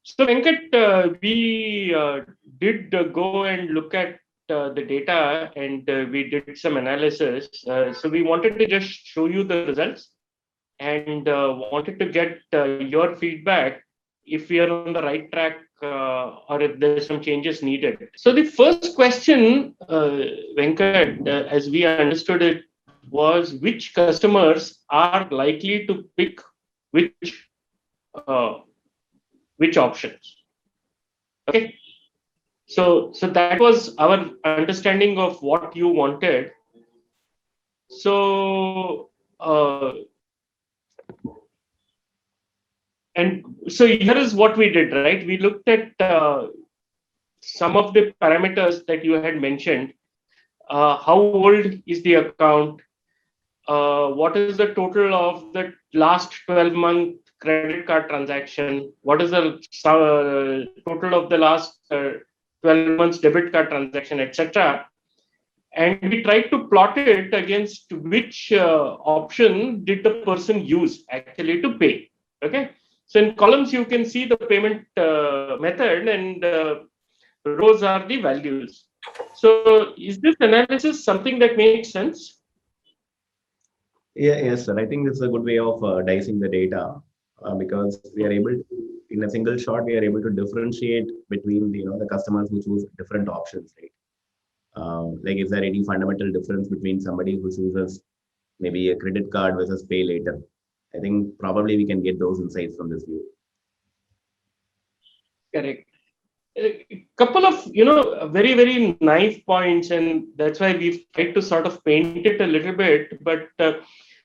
So Venkat, we did go and look at the data, and we did some analysis. So we wanted to just show you the results, and wanted to get your feedback if we are on the right track, or if there's some changes needed. So the first question, Venkat, as we understood it, was which customers are likely to pick which uh, which options. Okay, so that was our understanding of what you wanted. So and so here is what we did, right? We looked at some of the parameters that you had mentioned. How old is the account? What is the total of the last 12-month credit card transaction? What is the total of the last 12 months debit card transaction, etc.? And we tried to plot it against which option did the person use actually to pay. Okay, so in columns you can see the payment method, and rows are the values. So is this analysis something that makes sense? Yeah, yes, sir. I think it's a good way of dicing the data because we are able to, in a single shot, we are able to differentiate between the customers who choose different options, right? Like, is there any fundamental difference between somebody who chooses maybe a credit card versus pay later? I think probably we can get those insights from this view. Correct. A couple of very very nice points, and that's why we've tried to sort of paint it a little bit. But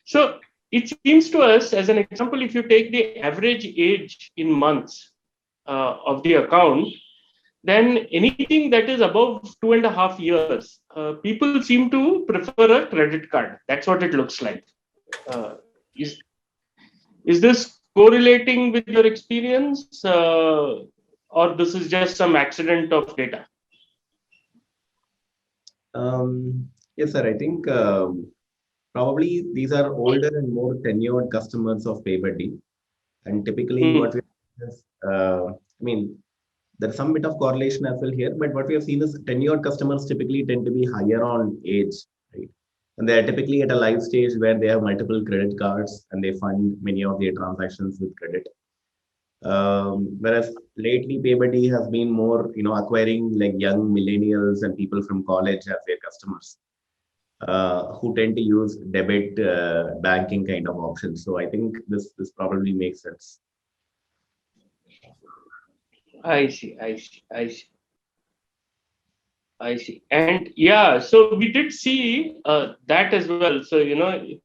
so it seems to us, as an example, if you take the average age in months of the account, then anything that is above 2.5 years, people seem to prefer a credit card. That's what it looks like. Uh, is is this correlating with your experience, or this is just some accident of data? Yes, sir. I think probably these are older and more tenured customers of PayBuddy, and typically what Hmm. we is, I mean, there's some bit of correlation as well here, but what we have seen is tenured customers typically tend to be higher on age, right? And they're typically at a life stage where they have multiple credit cards and they fund many of their transactions with credit. Whereas lately, PayBuddy has been more, acquiring like young millennials and people from college as their customers, who tend to use debit banking kind of options. So I think this probably makes sense. I see, I see, I see, I see. And yeah, so we did see that as well. So,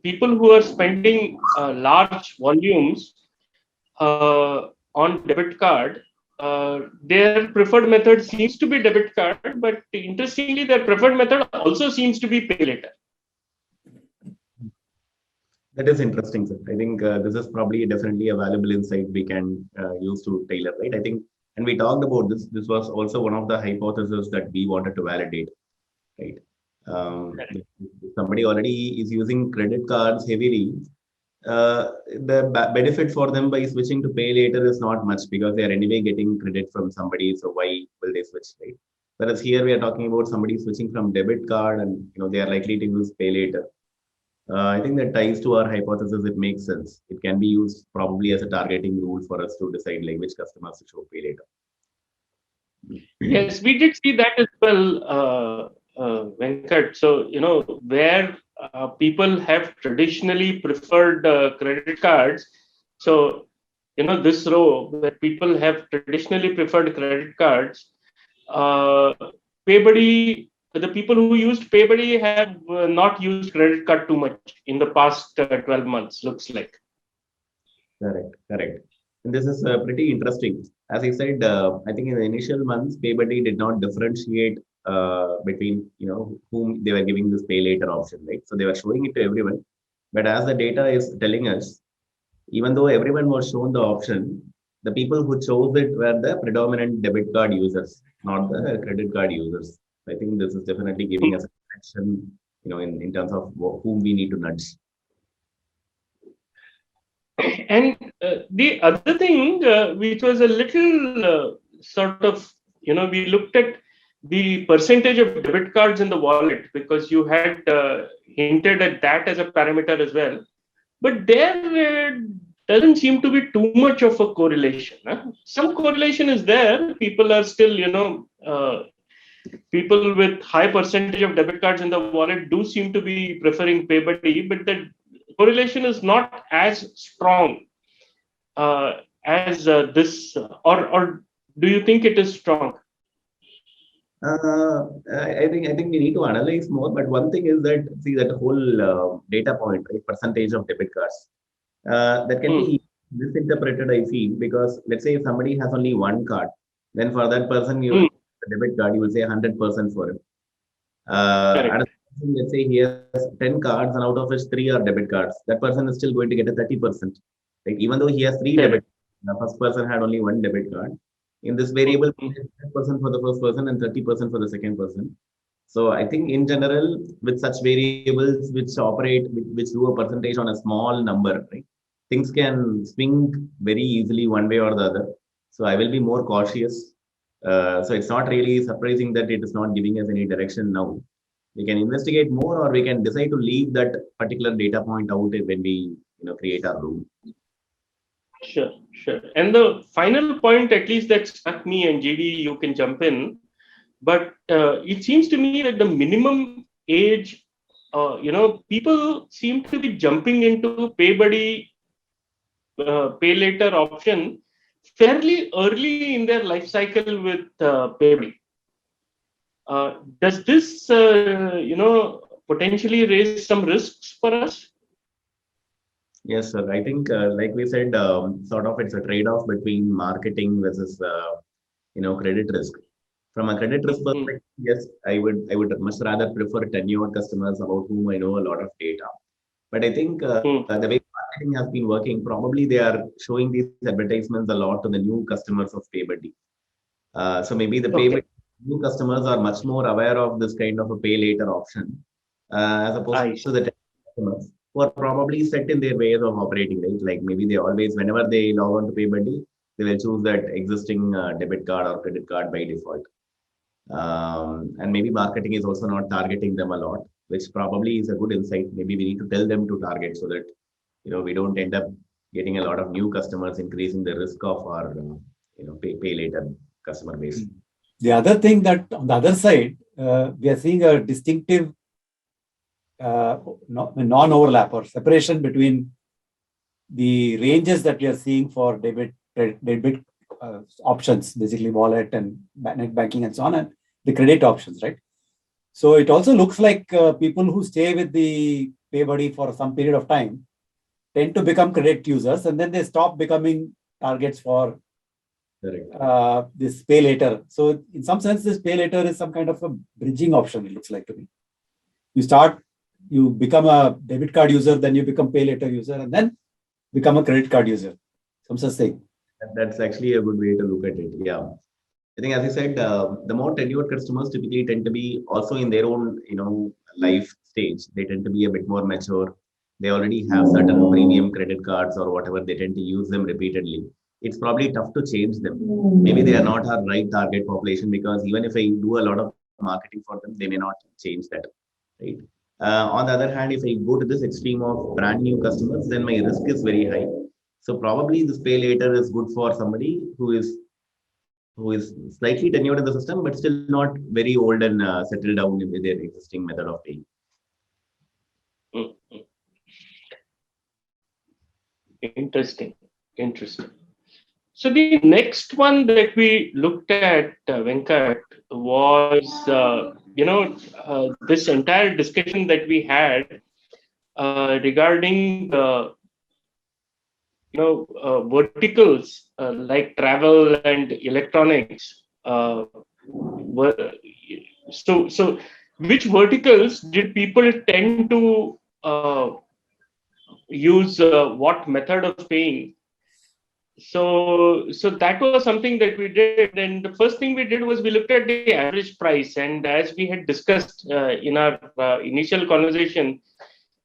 people who are spending large volumes on debit card, their preferred method seems to be debit card, but interestingly, their preferred method also seems to be pay later. That is interesting, sir. I think this is probably definitely a valuable insight we can use to tailor, right? I think, and we talked about this. This was also one of the hypotheses that we wanted to validate, right? If somebody already is using credit cards heavily, the benefit for them by switching to pay later is not much because they are anyway getting credit from somebody. So why will they switch, right? Whereas here we are talking about somebody switching from debit card and they are likely to use pay later. I think that ties to our hypothesis. It makes sense. It can be used probably as a targeting rule for us to decide like which customers to show pay later. Yes, we did see that as well, Venkat. So, where people have traditionally preferred credit cards. So, this row where people have traditionally preferred credit cards, uh, PayBuddy, the people who used PayBuddy have not used credit card too much in the past 12 months, looks like. Correct, correct. And this is pretty interesting. As I said, I think in the initial months, PayBuddy did not differentiate between whom they were giving this pay later option, right? So they were showing it to everyone. But as the data is telling us, even though everyone was shown the option, the people who chose it were the predominant debit card users, not the credit card users. I think this is definitely giving us a direction, in terms of whom we need to nudge. And the other thing, which was a little sort of, we looked at the percentage of debit cards in the wallet, because you had hinted at that as a parameter as well. But there doesn't seem to be too much of a correlation. Huh? Some correlation is there. People are still, people with high percentage of debit cards in the wallet do seem to be preferring PayBuddy, but the correlation is not as strong as this, or do you think it is strong? I think we need to analyze more. But one thing is that see that whole data point, right? Percentage of debit cards that can Hmm. be misinterpreted. I feel because let's say if somebody has only one card, then for that person you Hmm. the debit card you will say 100% for it. Correct. Another person, let's say he has 10 cards and out of which three are debit cards, that person is still going to get a 30%. Like even though he has three debit, Correct. the first person had only one debit card. In this Hmm. variable, Hmm. 10% for the first person and 30% for the second person. So I think in general, with such variables which operate, which do a percentage on a small number, right? Things can swing very easily one way or the other. So I will be more cautious. So it's not really surprising that it is not giving us any direction now. We can investigate more, or we can decide to leave that particular data point out when we create our rule. Sure, sure. And the final point, at least that struck me, and JD, you can jump in, but it seems to me that the minimum age, people seem to be jumping into PayBuddy, pay later option fairly early in their life cycle with PayBuddy. Does this, potentially raise some risks for us? Yes, sir. I think, like we said, sort of it's a trade-off between marketing versus, credit risk. From a credit risk Hmm. perspective, yes, I would much rather prefer tenured customers about whom I know a lot of data. But I think Hmm. the way marketing has been working, probably they are showing these advertisements a lot to the new customers of PayBuddy. So maybe the Okay, PayBuddy new customers are much more aware of this kind of a pay later option, as opposed I to see. the customers who are probably set in their ways of operating, right? Like maybe they always, whenever they log on to PayBuddy, they will choose that existing debit card or credit card by default. And maybe marketing is also not targeting them a lot, which probably is a good insight. Maybe we need to tell them to target so that we don't end up getting a lot of new customers, increasing the risk of our pay later customer base. The other thing that on the other side, we are seeing a distinctive non-overlap or separation between the ranges that we are seeing for debit options, basically wallet and net banking and so on, and the credit options, right? So it also looks like people who stay with the PayBuddy for some period of time tend to become credit users, and then they stop becoming targets for Correct. this pay later. So in some sense, this pay later is some kind of a bridging option, it looks like to me. You become a debit card user, then you become pay later user, and then become a credit card user. Some such thing. That's actually a good way to look at it. Yeah. I think, as you said, the more tenured customers typically tend to be also in their own, life stage. They tend to be a bit more mature. They already have certain premium credit cards or whatever. They tend to use them repeatedly. It's probably tough to change them. Maybe they are not our right target population, because even if I do a lot of marketing for them, they may not change that. Right. On the other hand, if I go to this extreme of brand new customers, then my risk is very high. So probably this pay later is good for somebody who is slightly tenured in the system, but still not very old and settled down with their existing method of paying. Hmm. Interesting. Interesting. So the next one that we looked at, Venkat, was this entire discussion that we had regarding verticals like travel and electronics. Were, so which verticals did people tend to use what method of paying? So that was something that we did, and the first thing we did was we looked at the average price, and as we had discussed in our initial conversation,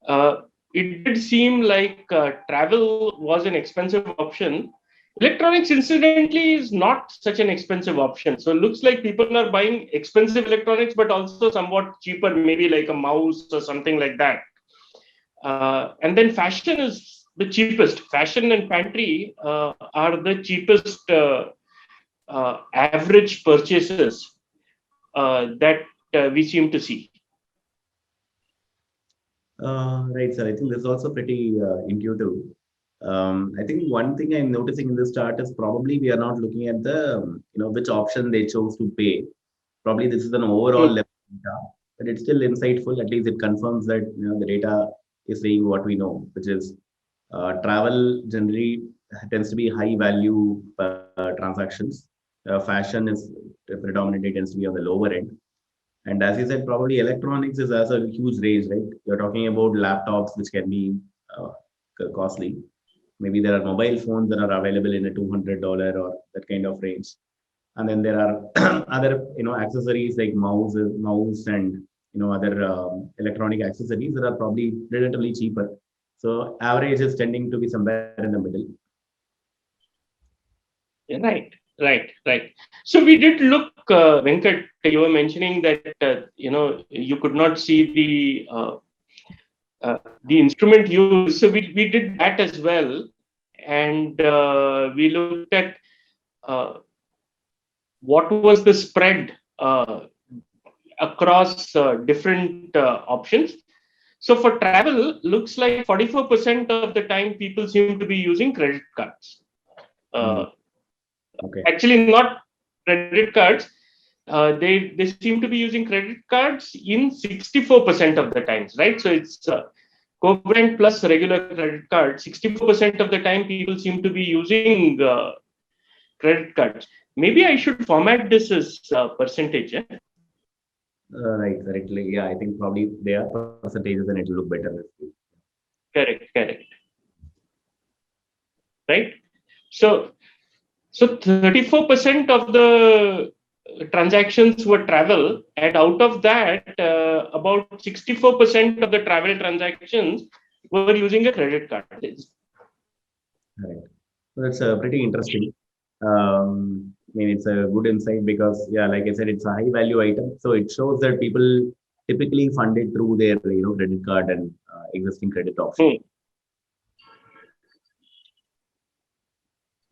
uh, it did seem like travel was an expensive option. Electronics, incidentally, is not such an expensive option. So it looks like people are buying expensive electronics, but also somewhat cheaper, maybe like a mouse or something like that. And then fashion is the cheapest. Fashion and pantry are the cheapest average purchases that we seem to see. Right, sir. I think this is also pretty intuitive. I think one thing I'm noticing in this chart is probably we are not looking at the which option they chose to pay. Probably this is an overall Hmm. level data, but it's still insightful. At least it confirms that the data is saying what we know, which is travel generally tends to be high value transactions. Fashion is predominantly tends to be on the lower end. And as you said, probably electronics is as a huge range, right? You're talking about laptops, which can be uh, costly. Maybe there are mobile phones that are available in a $200 or that kind of range. And then there are other, accessories like mouse and, other electronic accessories that are probably relatively cheaper. So average is tending to be somewhere in the middle. Right, right. So we did look, Venkat. You were mentioning that you could not see the instrument used. So we did that as well, and we looked at uh, what was the spread across different options. So for travel, looks like 44% of the time people seem to be using credit cards. Hmm. Uh, Okay. Actually, not credit cards. They seem to be using credit cards in 64% of the times, right? So it's co-brand plus regular credit card. 64% of the time, people seem to be using credit cards. Maybe I should format this as percentage. Eh? Right, correctly. Yeah, I think probably they are percentages and it will look better. Correct. Right. So 34% of the transactions were travel, and out of that, about 64% of the travel transactions were using a credit card. Right. So that's pretty interesting. I mean, it's a good insight because, yeah, like I said, it's a high value item. So it shows that people typically fund it through their, credit card and existing credit option. Hmm.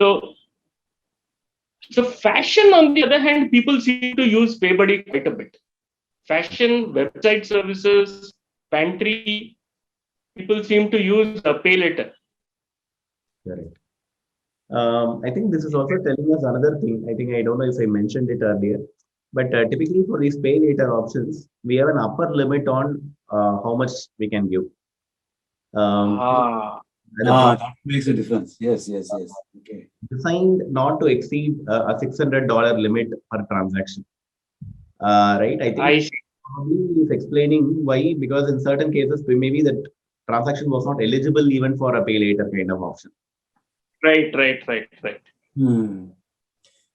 So, so fashion, on the other hand, people seem to use PayBuddy quite a bit. Fashion, website services, pantry, people seem to use Pay Later. Correct. I think this is also telling us another thing. I think I don't know if I mentioned it earlier, but typically for these pay later options, we have an upper limit on how much we can give. Ah, And the product That makes a difference. Yes. Okay. designed not to exceed a $600 limit per transaction. Right? I think I see. probably is explaining why, because in certain cases, maybe that transaction was not eligible even for a pay later kind of option. Right. Hmm.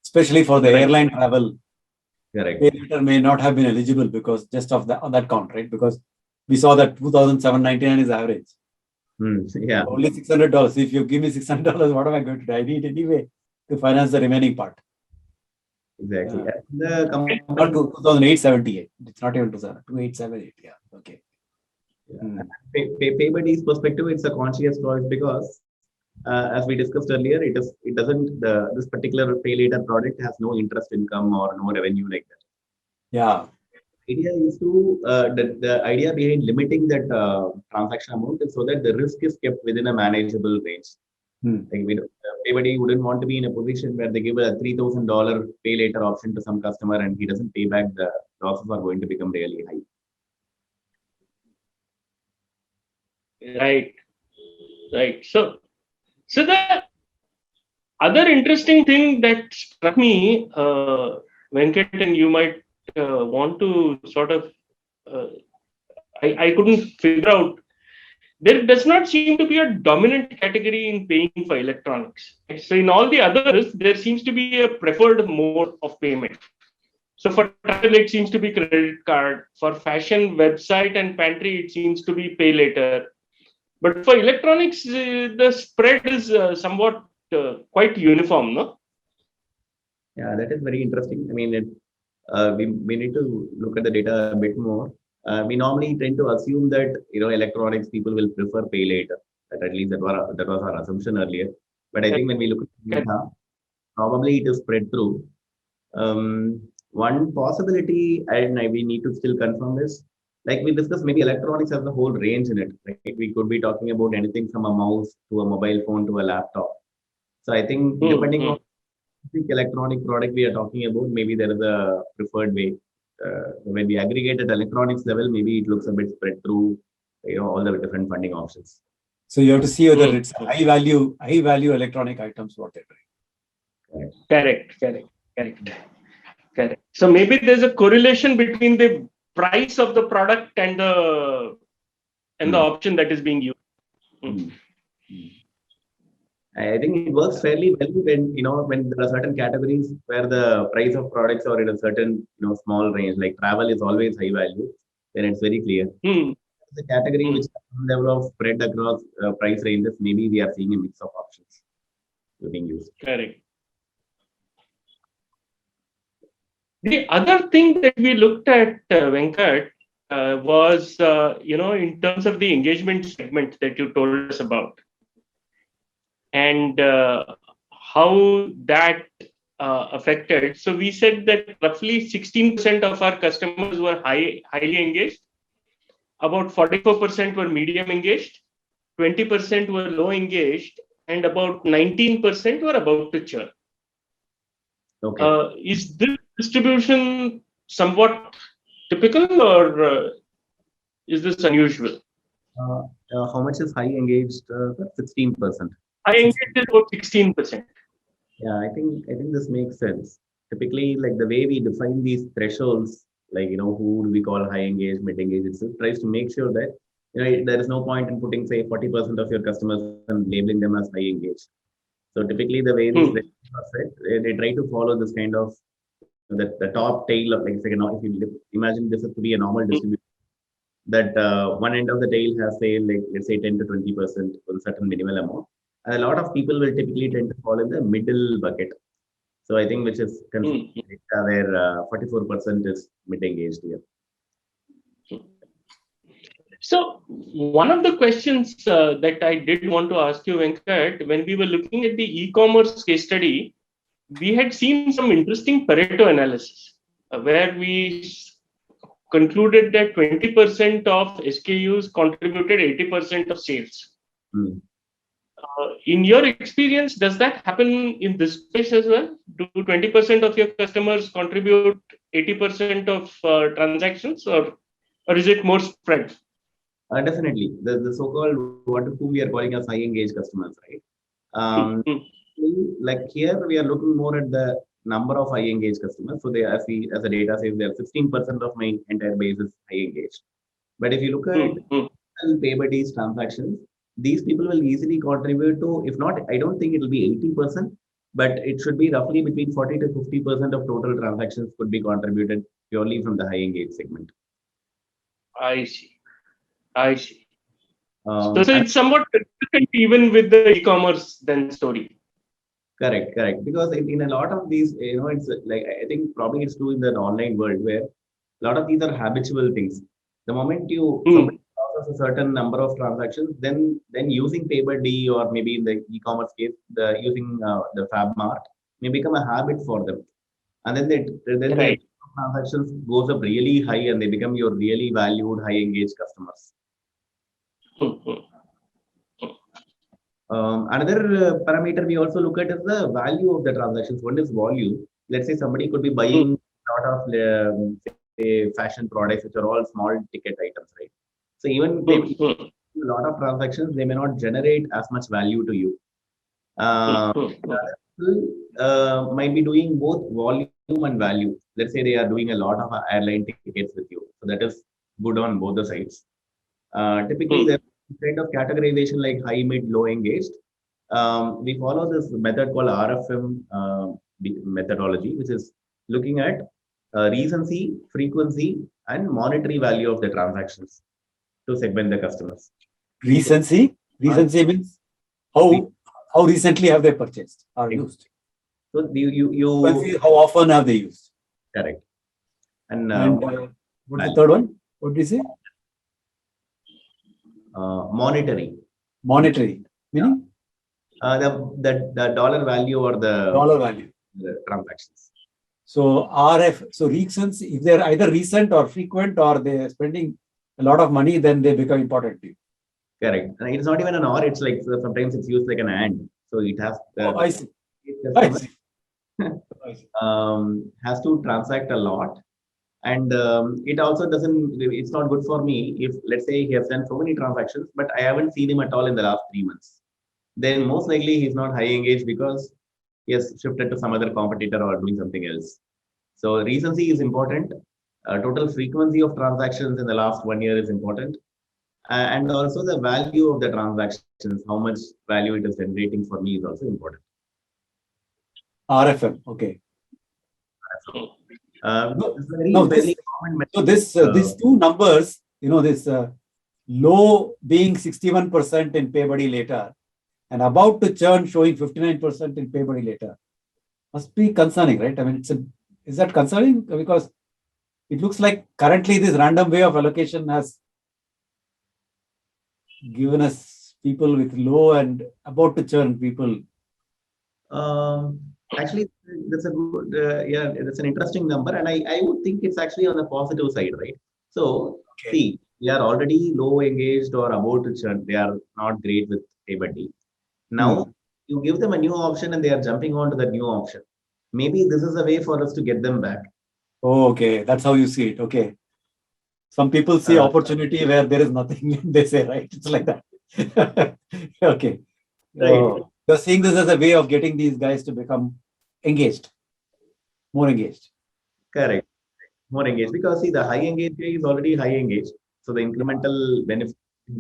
Especially for the Right. airline travel, Correct. pay later may not have been eligible because just of that on that count, right? Because we saw that 2,799 is average. Yeah, Only $600. If you give me $600, what am I going to do? I need anyway to finance the remaining part. exactly. Yeah. And the Not company, 2,878. It's not even 2,878. Yeah. Okay. Hmm. PayBuddy's perspective, it's a conscious choice because, as we discussed earlier, it doesn't this particular pay later product has no interest income or no revenue like that. Yeah. Idea is to the idea behind limiting that transaction amount is so that the risk is kept within a manageable range. Hmm. Like everybody wouldn't want to be in a position where they give a $3,000 pay later option to some customer and he doesn't pay back. The losses are going to become really high. Right. So the other interesting thing that struck me, Venkat, and you might want to sort of, uh, I couldn't figure out. There does not seem to be a dominant category in paying for electronics. So in all the others, there seems to be a preferred mode of payment. So for travel, it seems to be credit card. For fashion, website and pantry, it seems to be pay later. But for electronics, the spread is somewhat quite uniform, no? Yeah, that is very interesting. I mean, we need to look at the data a bit more. We normally tend to assume that electronics people will prefer pay later. At least that was our assumption earlier. But I think when we look at the Correct. data, probably it is spread through. One possibility, and we need to still confirm this, like we discussed, maybe electronics has the whole range in it. Right? We could be talking about anything from a mouse to a mobile phone to a laptop. So I think depending on the electronic product we are talking about, maybe there is a preferred way. When we aggregate at electronics level, maybe it looks a bit spread through, all the different funding options. So you have to see whether it's high value electronic items, what they're doing. Correct. So maybe there's a correlation between the price of the product and the option that is being used. I think it works fairly well when there are certain categories where the price of products are in a certain small range. Like travel is always high value, then it's very clear. The category which has some level of spread across price ranges, maybe we are seeing a mix of options being used. Correct. The other thing that we looked at, Venkat, was in terms of the engagement segment that you told us about, and how that affected. So we said that roughly 16% of our customers were highly engaged, about 44% were medium engaged, 20% were low engaged, and about 19% were about to churn. Okay. Is this distribution somewhat typical, or is this unusual? How much is high engaged? 16%. High engaged is about 16%. Yeah, I think this makes sense. Typically, like the way we define these thresholds, like who do we call high engaged, mid engaged, it tries to make sure that there is no point in putting say 40% of your customers and labeling them as high engaged. So typically, the way these thresholds are set, they try to follow this kind of the top tail of, like, if you imagine this to be a normal distribution, that one end of the tail has say, like, let's say 10 to 20% for a certain minimal amount. And a lot of people will typically tend to fall in the middle bucket. So I think which is where 44% is mid engaged here. So one of the questions that I did want to ask you, Venkat, when we were looking at the e-commerce case study, we had seen some interesting Pareto analysis where we concluded that 20% of SKUs contributed 80% of sales. In your experience, does that happen in this space as well? Do 20% of your customers contribute 80% of transactions, or is it more spread? Definitely. The so-called who we are calling as high engaged customers, right? Like here, we are looking more at the number of high engaged customers. So they, as the data says, they are 16% of my entire base is high engaged. But if you look at PayBuddy's transactions, these people will easily contribute to, if not, I don't think it will be 80%, but it should be roughly between 40 to 50% of total transactions could be contributed purely from the high engaged segment. I see. So it's somewhat consistent even with the e-commerce then story. Correct. Because in a lot of these, it's like, I think probably it's true in the online world where a lot of these are habitual things. The moment somebody processes a certain number of transactions, then using PayBuddy, or maybe in the e-commerce case, using the FabMart may become a habit for them. And then the transactions goes up really high and they become your really valued, high engaged customers. Another parameter we also look at is the value of the transactions. One is volume. Let's say somebody could be buying a lot of say fashion products, which are all small ticket items, right? So even a lot of transactions, they may not generate as much value to you. Might be doing both volume and value. Let's say they are doing a lot of airline tickets with you. So that is good on both the sides. Typically, there's kind of categorization like high, mid, low engaged. We follow this method called RFM methodology, which is looking at recency, frequency, and monetary value of the transactions to segment the customers. Recency means how recently have they purchased or used? So Frequency, how often have they used? correct. And what's the third one? What did you say? monetary. Monetary, meaning The dollar value or dollar value. the transactions. So recent, if they're either recent or frequent or they're spending a lot of money, then they become important to you. Correct. And it's not even an or, it's like sometimes it's used like an and. So it has I see. I see. Has to transact a lot. And it also it's not good for me if, let's say, he has done so many transactions, but I haven't seen him at all in the last 3 months. Then most likely he's not high engaged because he has shifted to some other competitor or doing something else. So recency is important. Total frequency of transactions in the last 1 year is important. And also the value of the transactions, how much value it is generating for me is also important. RFM, okay. So these two numbers, this low being 61% in PayBuddy later and about to churn showing 59% in PayBuddy later must be concerning, right? I mean, is that concerning? Because it looks like currently this random way of allocation has given us people with low and about to churn people. Actually, that's a good, that's an interesting number, and I would think it's actually on the positive side, right? So, see, we are already low engaged or about to churn. They are not great with PayBuddy. Now, you give them a new option and they are jumping onto that new option. Maybe this is a way for us to get them back. Oh, okay. That's how you see it. Okay. Some people see opportunity where there is nothing, they say, right? It's like that. Okay. Right. You're seeing this as a way of getting these guys to become engaged, more engaged. Correct. More engaged. Because see, the high engaged guy is already high engaged. So the incremental benefit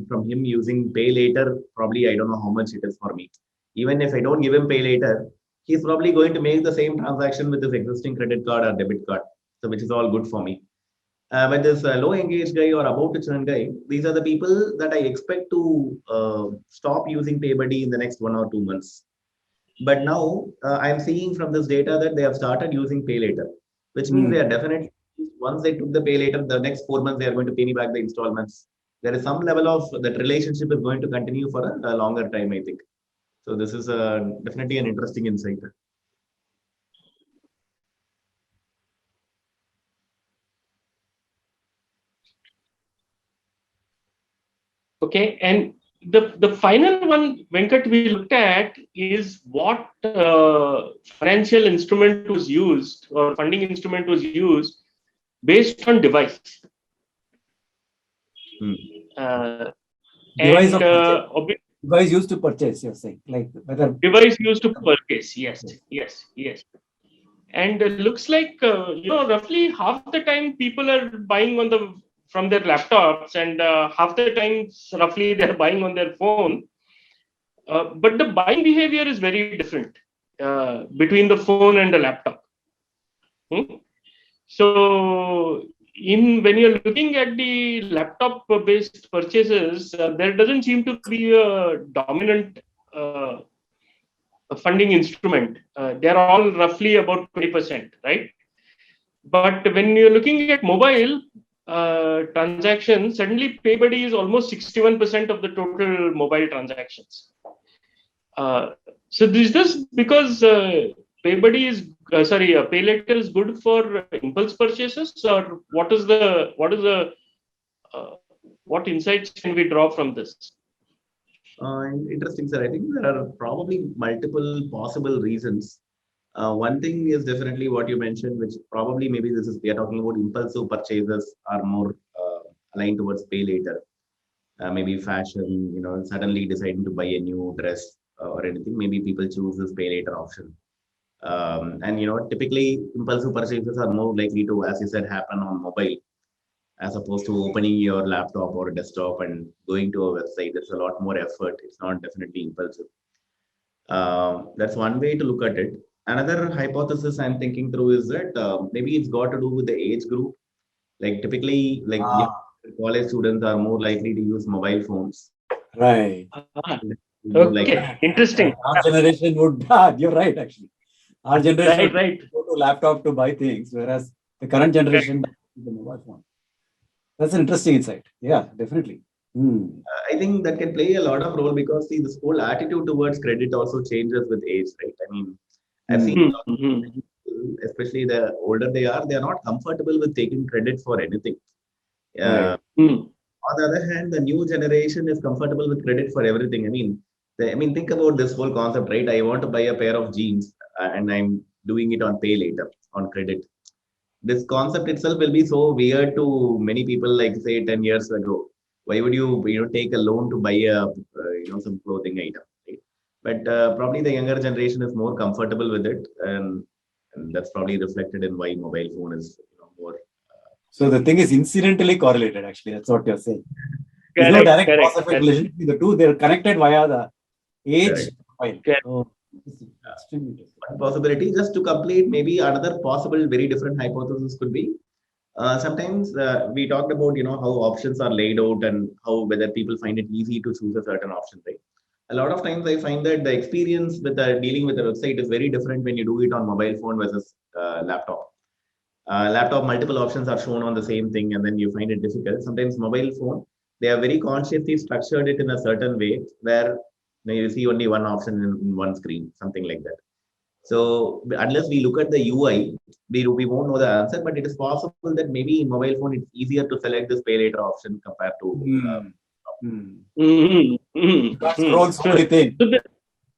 from him using pay later, probably I don't know how much it is for me. Even if I don't give him pay later, he's probably going to make the same transaction with his existing credit card or debit card. So which is all good for me. But this low engaged guy or about to churn guy, these are the people that I expect to stop using PayBuddy in the next 1 or 2 months. But now I'm seeing from this data that they have started using pay later, which means they are definitely, once they took the pay later, the next 4 months, they are going to pay me back the installments. There is some level of that relationship is going to continue for a longer time, I think. So this is definitely an interesting insight. Okay, and the final one, Venkat, we looked at is what financial instrument was used or funding instrument was used based on device. Device used to purchase, you're saying, like whether device used to purchase. Yes. And looks like roughly half the time people are buying from their laptops, and half the time roughly they're buying on their phone. But the buying behavior is very different between the phone and the laptop. So when you're looking at the laptop based purchases, there doesn't seem to be a dominant funding instrument. They're all roughly about 20%, right? But when you're looking at mobile transactions, suddenly PayBuddy is almost 61% of the total mobile transactions. So this is because PayBuddy is Pay Later is good for impulse purchases, or what insights can we draw from this? Interesting, sir. I think there are probably multiple possible reasons. One thing is definitely what you mentioned, which probably maybe we are talking about impulsive purchases are more aligned towards pay later. Maybe fashion, suddenly deciding to buy a new dress or anything. Maybe people choose this pay later option. And typically impulsive purchases are more likely to, as you said, happen on mobile, as opposed to opening your laptop or desktop and going to a website. There's a lot more effort. It's not definitely impulsive. That's one way to look at it. Another hypothesis I'm thinking through is that maybe it's got to do with the age group. Like typically, college students are more likely to use mobile phones. Right. Okay, interesting. Our generation would, you're right, actually. Our generation Right. would go to laptop to buy things, whereas the current generation, the mobile phone. That's an interesting insight. Yeah, definitely. I think that can play a lot of role because see, this whole attitude towards credit also changes with age, right? I mean, I've seen, especially the older they are not comfortable with taking credit for anything. Right. On the other hand, the new generation is comfortable with credit for everything. I mean, think about this whole concept, right? I want to buy a pair of jeans and I'm doing it on pay later on credit. This concept itself will be so weird to many people, like say 10 years ago. Why would you take a loan to buy a some clothing item, right? But probably the younger generation is more comfortable with it, and that's probably reflected in why mobile phone is more. So the thing is incidentally correlated, actually. That's what you're saying. There's no direct cause effect relationship between the two. They're connected via the age profile. One possibility, just to complete, maybe another possible very different hypothesis could be sometimes we talked about how options are laid out and how whether people find it easy to choose a certain option, right? A lot of times I find that the experience with dealing with the website is very different when you do it on mobile phone versus laptop. Laptop, multiple options are shown on the same thing, and then you find it difficult. Sometimes mobile phone, they are very consciously structured it in a certain way where you see only one option in one screen, something like that. So unless we look at the UI, we won't know the answer. But it is possible that maybe in mobile phone it's easier to select this pay later option compared to. Scroll so many things.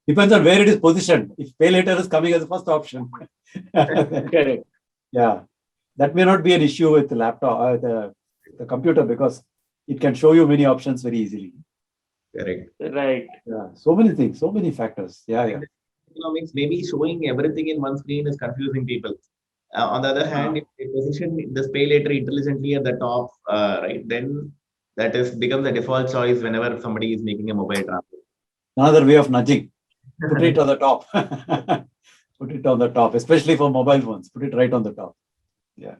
Depends on where it is positioned. If pay later is coming as the first option. Correct. Yeah, that may not be an issue with the laptop, the computer, because it can show you many options very easily. Correct. Right. Yeah, so many things, so many factors. Yeah. Economics, maybe showing everything in one screen is confusing people. On the other hand, if they position this pay later intelligently at the top, right, then that becomes the default choice whenever somebody is making a mobile transfer. Another way of nudging. Put it on the top. Put it on the top, especially for mobile phones. Put it right on the top. Yeah.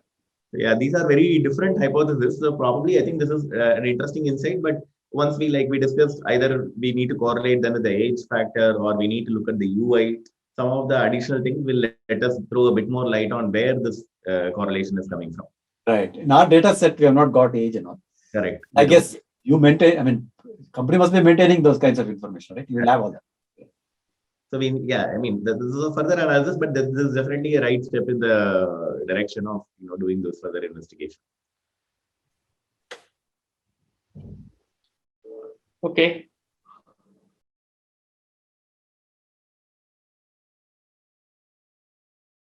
Yeah, these are very different hypotheses. So probably, I think this is an interesting insight. But once we discussed, either we need to correlate them with the age factor, or we need to look at the UI. Some of the additional things will let us throw a bit more light on where this correlation is coming from. Right. In our data set, we have not got age and all. Correct. I guess you maintain. I mean, company must be maintaining those kinds of information, right? You will have all that. So this is a further analysis, but this is definitely a right step in the direction of doing those further investigation. Okay.